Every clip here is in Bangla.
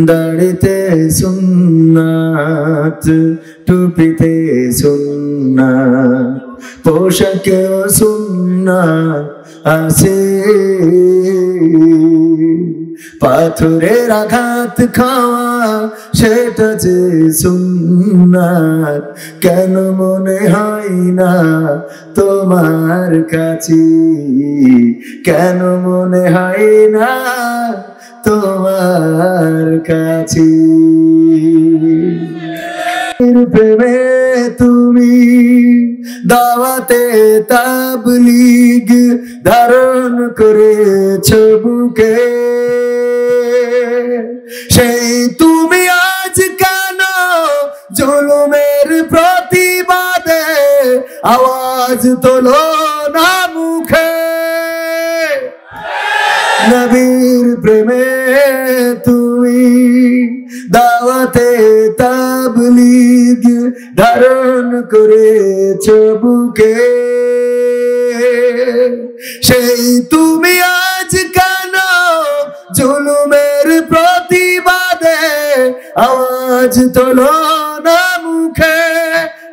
দাড়িতে সুন্নাত, টুপিতে সুন্নাত, পোশাকেও সুন্নাত আছে। পাথরের আঘাত খাওয়া সেটা যে সুন্নাত, কেন মনে হয় না তোমার কাছে? কেন মনে হয় না তোমার কাছে? প্রেমে তুমি দাওয়াতে তাবলীগ ধারণ করেছো বুকে, সেই তুমি আজ কেন জুলুমের প্রতিবাদে আওয়াজ তোলো না মুখে? নবীর প্রেমে তুমি দাওয়াতে তাবলীগ ধারণ করেছো বুকে, সেই তুমি আজ কেন জুলুমের প্রতিবাদে আওয়াজ তোলো না মুখে?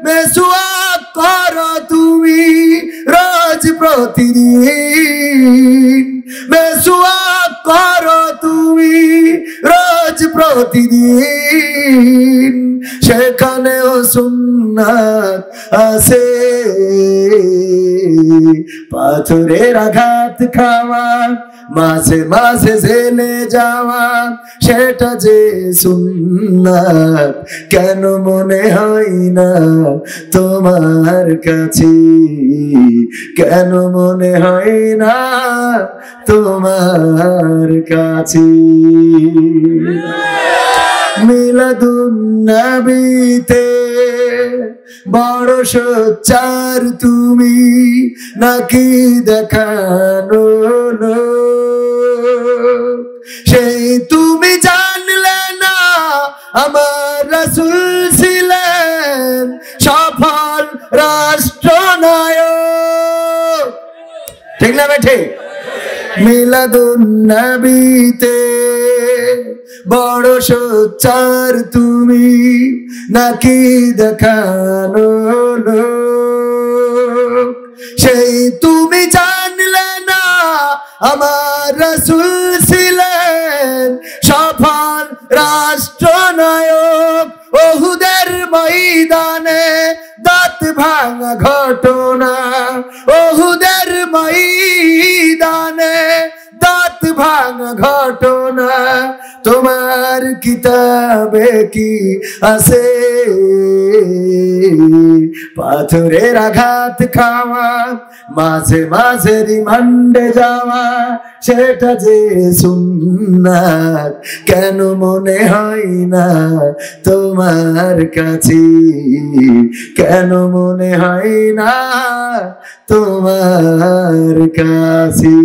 মেসওয়াক করো তুমি রোজ প্রতিদিন, মেসওয়াক করো তুমি রোজ প্রতিদিন, সেখানেও সুন্নাত আছে। পাথরের আঘাত খাওয়া, মাঝে মাঝে জেলে যাওয়া, সেটা যে সুন্নাত, কেন মনে হয় না তোমার কাছে? কেন মনে হয় না তোমার কাছে? মিলাদুন নবীতে বড় সোচ্চার তুমি, নাকি দেখানো লোক? সেই তুমি জানলে না আমার রাসূল ছিলেন সফল রাষ্ট্রনায়ক। ঠিক না বেঠে? মিলাদুন নবীতে বড় সোচ্চার তুমি, নাকি দেখানো লোক? সেই তুমি জানলে না আমার রাসূল ছিলেন সফল রাষ্ট্রনায়ক। ওহুদের ময়দানে দাঁত ভাঙা ঘটনা, ওহুদের ময়দানে দাঁত ভাঙা ঘটনা, তোমার কিতাবে কি আছে? পাথরের আঘাত খাওয়া, মাঝে মাঝে রিমান্ডে যাওয়া, সেটা যে সুন্নাত, কেন মনে হয় না তোমার কাছে? কেন মনে হয় না তোমার কাছে?